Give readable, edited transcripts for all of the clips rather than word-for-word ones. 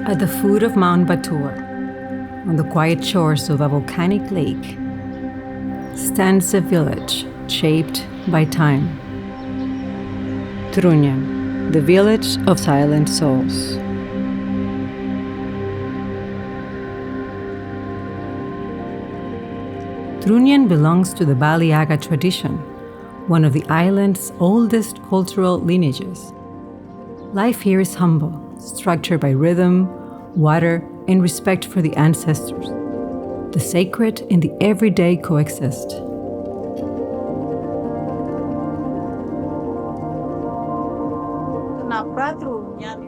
At the foot of Mount Batur, on the quiet shores of a volcanic lake, stands a village shaped by time. Trunyan, the village of silent souls. Trunyan belongs to the Bali Aga tradition, one of the island's oldest cultural lineages. Life here is humble, structured by rhythm, water, and respect for the ancestors. The sacred and the everyday coexist.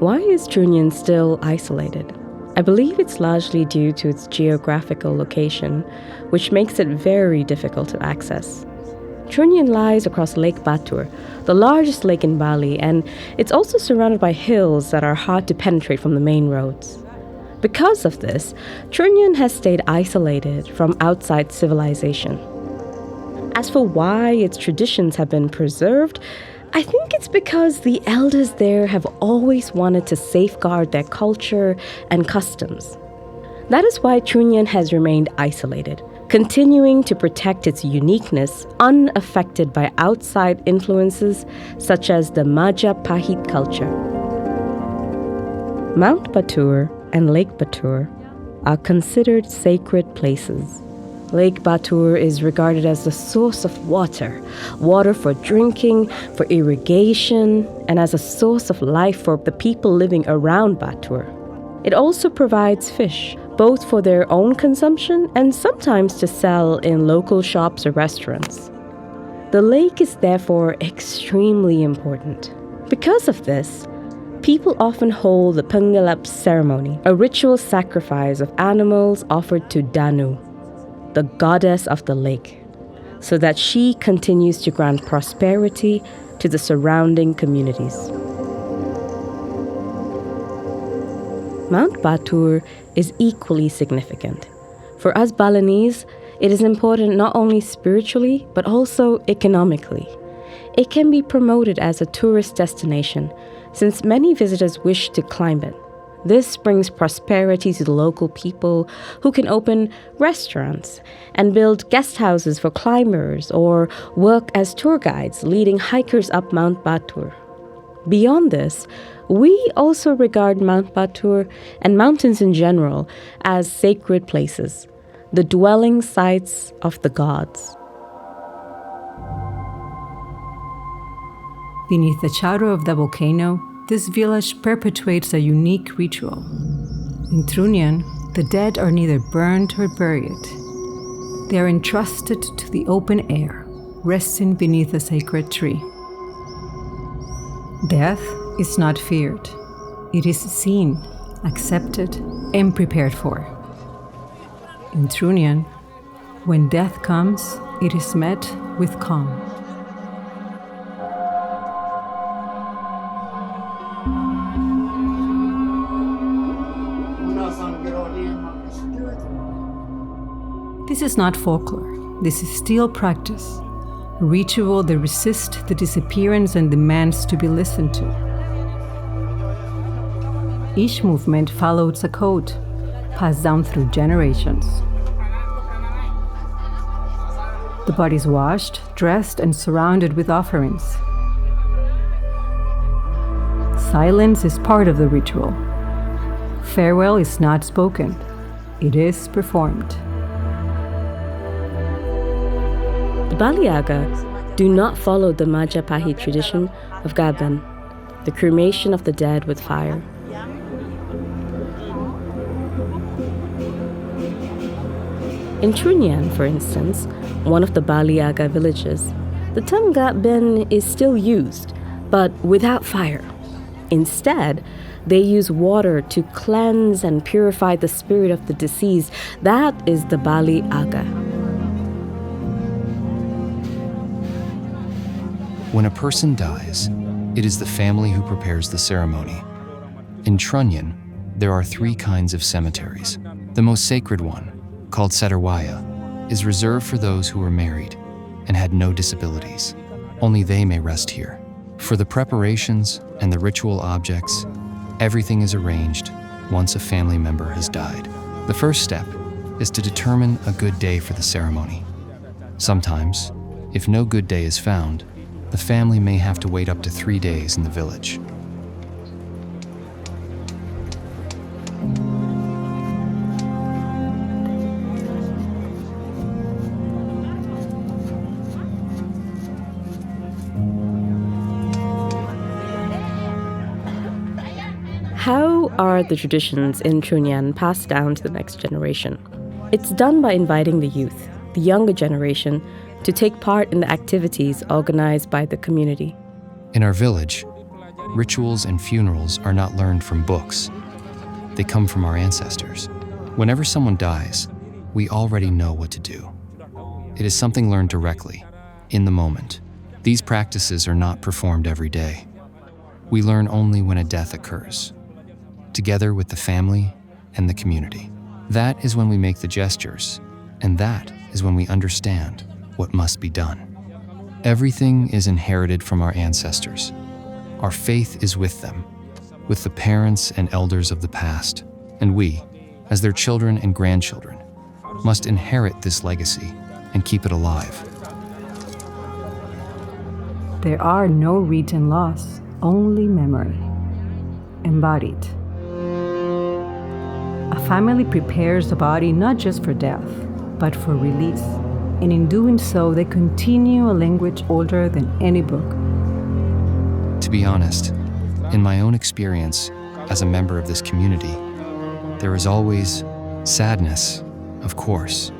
Why is Trunyan still isolated? I believe it's largely due to its geographical location, which makes it very difficult to access. Trunyan lies across Lake Batur, the largest lake in Bali, and it's also surrounded by hills that are hard to penetrate from the main roads. Because of this, Trunyan has stayed isolated from outside civilization. As for why its traditions have been preserved, I think it's because the elders there have always wanted to safeguard their culture and customs. That is why Trunyan has remained isolated, continuing to protect its uniqueness unaffected by outside influences such as the Majapahit culture. Mount Batur and Lake Batur are considered sacred places. Lake Batur is regarded as the source of water for drinking, for irrigation, and as a source of life for the people living around Batur. It also provides fish, both for their own consumption and sometimes to sell in local shops or restaurants. The lake is therefore extremely important. Because of this, people often hold the Penggelap ceremony, a ritual sacrifice of animals offered to Danu, the goddess of the lake, so that she continues to grant prosperity to the surrounding communities. Mount Batur is equally significant. For us Balinese, it is important not only spiritually, but also economically. It can be promoted as a tourist destination, since many visitors wish to climb it. This brings prosperity to the local people who can open restaurants and build guest houses for climbers or work as tour guides leading hikers up Mount Batur. Beyond this, we also regard Mount Batur and mountains in general as sacred places, the dwelling sites of the gods. Beneath the shadow of the volcano, this village perpetuates a unique ritual. In Trunyan, the dead are neither burned or buried. They are entrusted to the open air, resting beneath a sacred tree. Death is not feared. It is seen, accepted, and prepared for. In Trunyan, when death comes, it is met with calm. This is not folklore. This is still practice, a ritual that resists the disappearance and demands to be listened to. Each movement follows a code, passed down through generations. The body is washed, dressed, and surrounded with offerings. Silence is part of the ritual. Farewell is not spoken, it is performed. The Bali Aga do not follow the Majapahit tradition of Gaban, the cremation of the dead with fire. In Trunyan, for instance, one of the Bali Aga villages, the term Gaban is still used, but without fire. Instead, they use water to cleanse and purify the spirit of the deceased. That is the Bali Aga. When a person dies, it is the family who prepares the ceremony. In Trunyan, there are 3 kinds of cemeteries. The most sacred one, called Seterwaya, is reserved for those who were married and had no disabilities. Only they may rest here. For the preparations and the ritual objects, everything is arranged once a family member has died. The first step is to determine a good day for the ceremony. Sometimes, if no good day is found, the family may have to wait up to 3 days in the village. How are the traditions in Trunyan passed down to the next generation? It's done by inviting the youth, the younger generation, to take part in the activities organized by the community. In our village, rituals and funerals are not learned from books. They come from our ancestors. Whenever someone dies, we already know what to do. It is something learned directly, in the moment. These practices are not performed every day. We learn only when a death occurs, together with the family and the community. That is when we make the gestures, and that is when we understand what must be done. Everything is inherited from our ancestors. Our faith is with them, with the parents and elders of the past, and we, as their children and grandchildren, must inherit this legacy and keep it alive. There are no written laws, only memory, embodied. A family prepares the body not just for death, but for release. And in doing so, they continue a language older than any book. To be honest, in my own experience as a member of this community, there is always sadness, of course.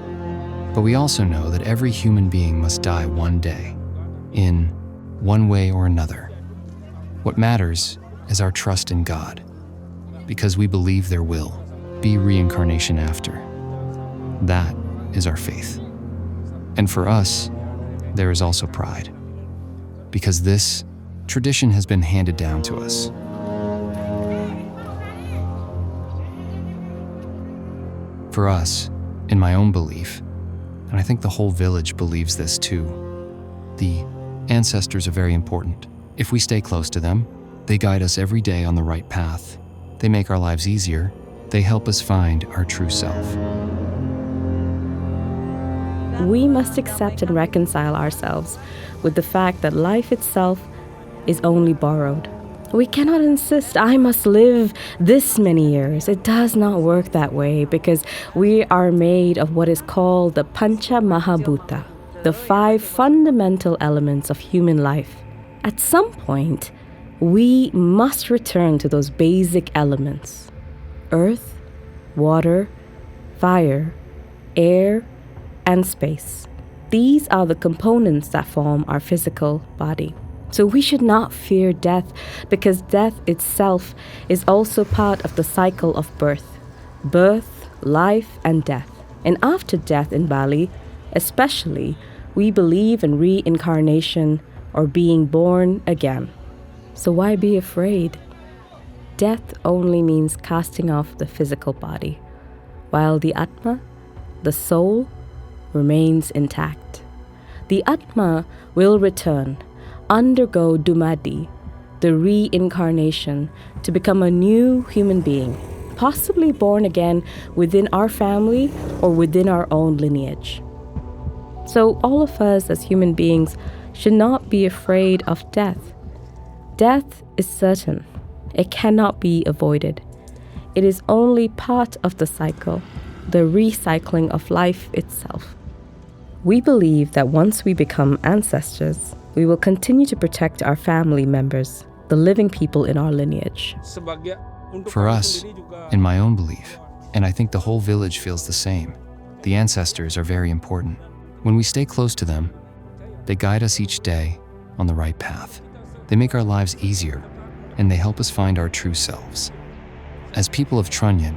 But we also know that every human being must die one day, in one way or another. What matters is our trust in God, because we believe there will be reincarnation after. That is our faith. And for us, there is also pride, because this tradition has been handed down to us. For us, in my own belief, and I think the whole village believes this too, the ancestors are very important. If we stay close to them, they guide us every day on the right path. They make our lives easier. They help us find our true self. We must accept and reconcile ourselves with the fact that life itself is only borrowed. We cannot insist, I must live this many years. It does not work that way, because we are made of what is called the Pancha Mahabhuta, the 5 fundamental elements of human life. At some point, we must return to those basic elements: earth, water, fire, air, and space. These are the components that form our physical body. So we should not fear death, because death itself is also part of the cycle of birth, life, and death. And after death in Bali, especially, we believe in reincarnation or being born again. So why be afraid? Death only means casting off the physical body, while the Atma, the soul, remains intact. The Atma will return, undergo Dumadi, the reincarnation, to become a new human being, possibly born again within our family or within our own lineage. So all of us as human beings should not be afraid of death. Death is certain. It cannot be avoided. It is only part of the cycle, the recycling of life itself. We believe that once we become ancestors, we will continue to protect our family members, the living people in our lineage. For us, in my own belief, and I think the whole village feels the same, the ancestors are very important. When we stay close to them, they guide us each day on the right path. They make our lives easier, and they help us find our true selves. As people of Trunyan,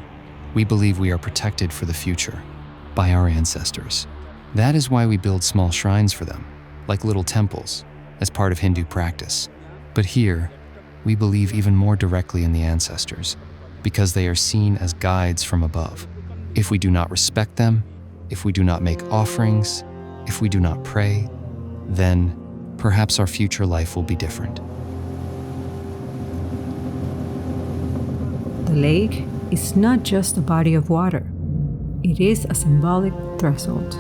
we believe we are protected for the future by our ancestors. That is why we build small shrines for them, like little temples, as part of Hindu practice. But here, we believe even more directly in the ancestors. because they are seen as guides from above. If we do not respect them, if we do not make offerings, if we do not pray, then perhaps our future life will be different. The lake is not just a body of water. It is a symbolic threshold.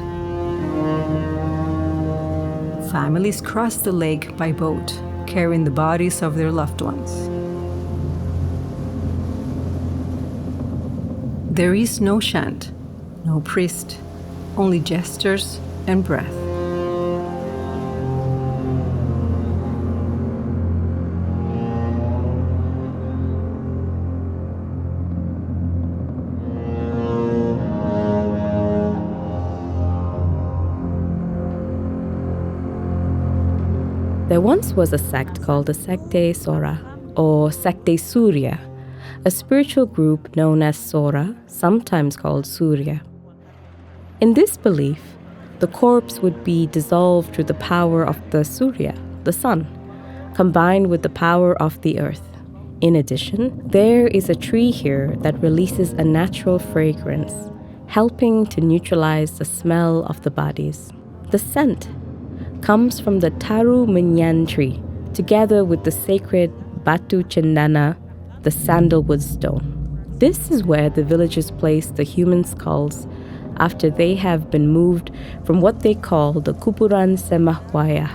Families cross the lake by boat, carrying the bodies of their loved ones. There is no chant, no priest, only gestures and breath. There once was a sect called the Sekte Sora, or Sekte Surya, a spiritual group known as Sora, sometimes called Surya. In this belief, the corpse would be dissolved through the power of the Surya, the sun, combined with the power of the earth. In addition, there is a tree here that releases a natural fragrance, helping to neutralize the smell of the bodies. The scent comes from the Trunyan tree, together with the sacred Batu Cendana, the sandalwood stone. This is where the villagers place the human skulls after they have been moved from what they call the Kuburan Semahwaya,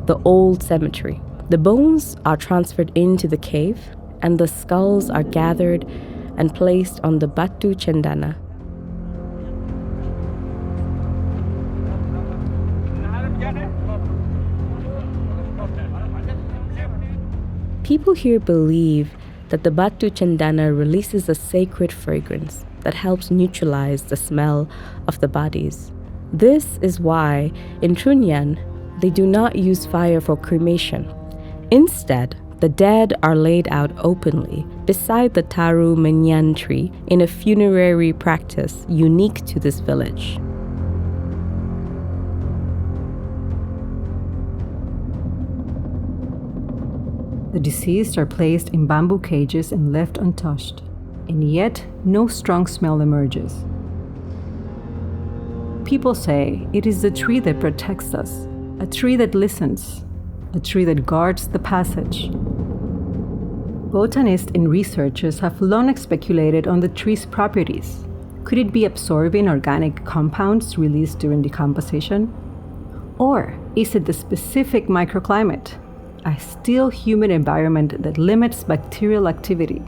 the old cemetery. The bones are transferred into the cave, and the skulls are gathered and placed on the Batu Cendana. People here believe that the Batu Cendana releases a sacred fragrance that helps neutralize the smell of the bodies. This is why, in Trunyan, they do not use fire for cremation. Instead, the dead are laid out openly beside the Trunyan tree in a funerary practice unique to this village. The deceased are placed in bamboo cages and left untouched, and yet no strong smell emerges. People say it is the tree that protects us, a tree that listens, a tree that guards the passage. Botanists and researchers have long speculated on the tree's properties. Could it be absorbing organic compounds released during decomposition? Or is it the specific microclimate, a still humid environment that limits bacterial activity?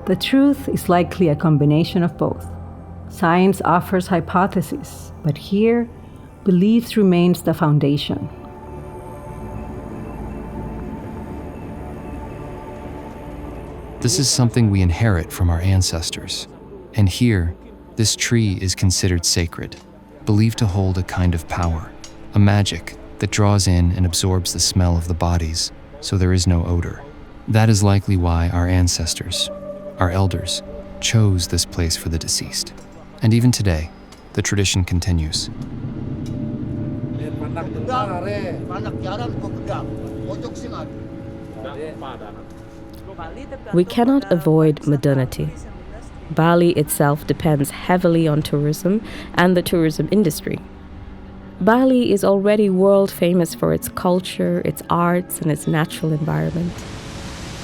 The truth is likely a combination of both. Science offers hypotheses, but here, belief remains the foundation. This is something we inherit from our ancestors. And here, this tree is considered sacred, believed to hold a kind of power, a magic that draws in and absorbs the smell of the bodies, so there is no odor. That is likely why our ancestors, our elders, chose this place for the deceased. And even today, the tradition continues. We cannot avoid modernity. Bali itself depends heavily on tourism and the tourism industry. Bali is already world famous for its culture, its arts, and its natural environment.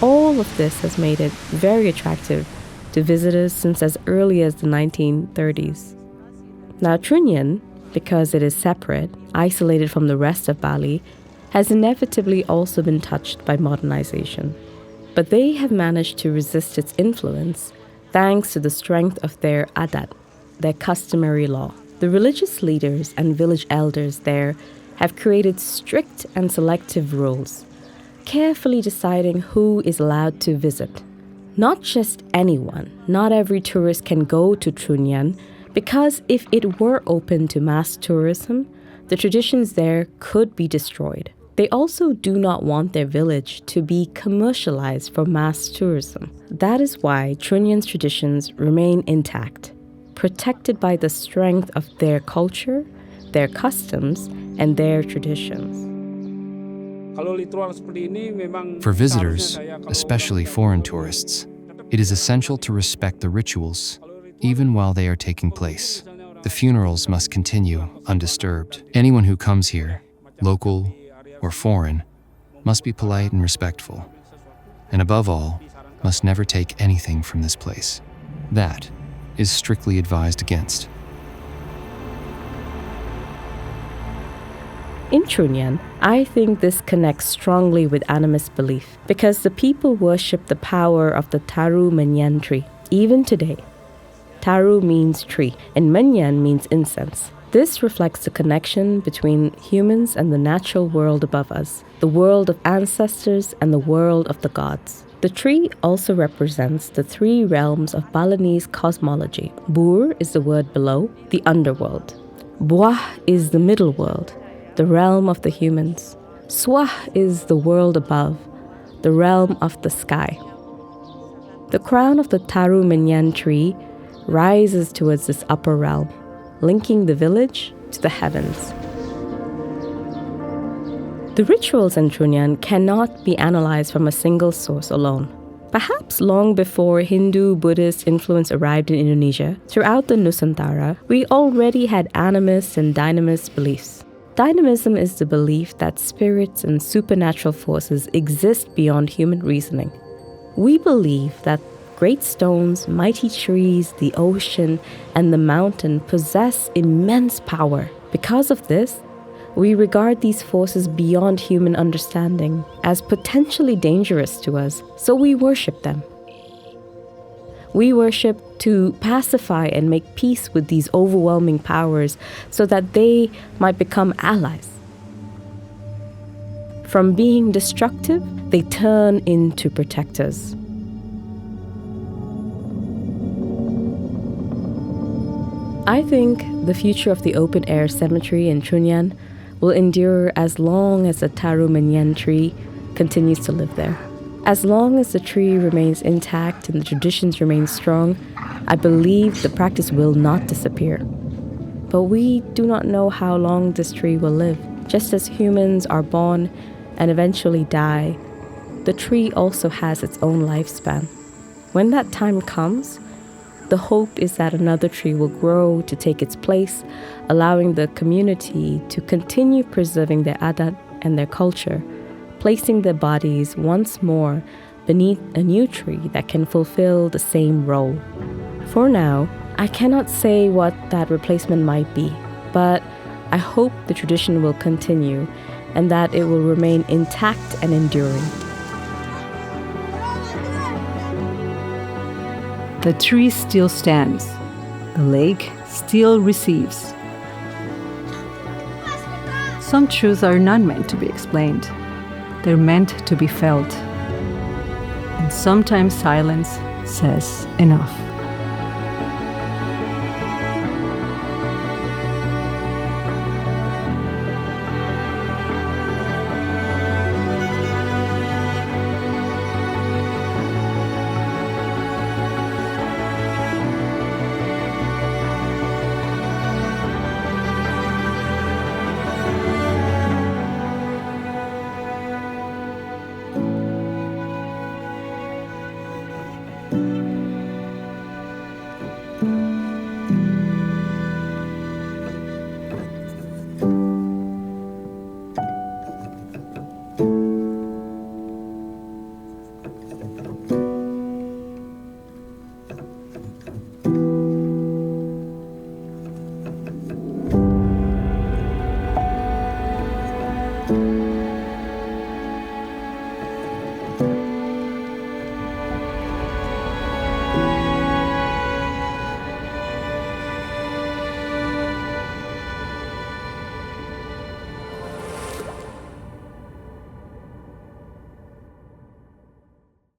All of this has made it very attractive to visitors since as early as the 1930s. Now, Trunyan, because it is separate, isolated from the rest of Bali, has inevitably also been touched by modernization. But they have managed to resist its influence thanks to the strength of their adat, their customary law. The religious leaders and village elders there have created strict and selective rules, carefully deciding who is allowed to visit. Not just anyone, not every tourist can go to Trunyan, because if it were open to mass tourism, the traditions there could be destroyed. They also do not want their village to be commercialized for mass tourism. That is why Trunyan's traditions remain intact, protected by the strength of their culture, their customs, and their traditions. For visitors, especially foreign tourists, It is essential to respect the rituals, even while they are taking place. The funerals must continue undisturbed. Anyone who comes here, local or foreign, must be polite and respectful, and above all, must never take anything from this place. That is strictly advised against. In Trunyan, I think this connects strongly with animist belief because the people worship the power of the Taru Manyan tree, even today. Taru means tree, and Manyan means incense. This reflects the connection between humans and the natural world above us, the world of ancestors and the world of the gods. The tree also represents the three realms of Balinese cosmology. Bur is the word below, the underworld. Buah is the middle world, the realm of the humans. Swah is the world above, the realm of the sky. The crown of the Taru Manyan tree rises towards this upper realm, linking the village to the heavens. The rituals in Trunyan cannot be analyzed from a single source alone. Perhaps long before Hindu-Buddhist influence arrived in Indonesia, throughout the Nusantara, we already had animist and dynamist beliefs. Dynamism is the belief that spirits and supernatural forces exist beyond human reasoning. We believe that great stones, mighty trees, the ocean, and the mountain possess immense power. Because of this, we regard these forces beyond human understanding as potentially dangerous to us, so we worship them. We worship to pacify and make peace with these overwhelming powers so that they might become allies. From being destructive, they turn into protectors. I think the future of the open-air cemetery in Trunyan will endure as long as the Taru Manyan tree continues to live there. As long as the tree remains intact and the traditions remain strong, I believe the practice will not disappear. But we do not know how long this tree will live. Just as humans are born and eventually die, the tree also has its own lifespan. When that time comes, the hope is that another tree will grow to take its place, allowing the community to continue preserving their adat and their culture, placing their bodies once more beneath a new tree that can fulfill the same role. For now, I cannot say what that replacement might be, but I hope the tradition will continue and that it will remain intact and enduring. The tree still stands. The lake still receives. Some truths are not meant to be explained. They're meant to be felt. And sometimes silence says enough.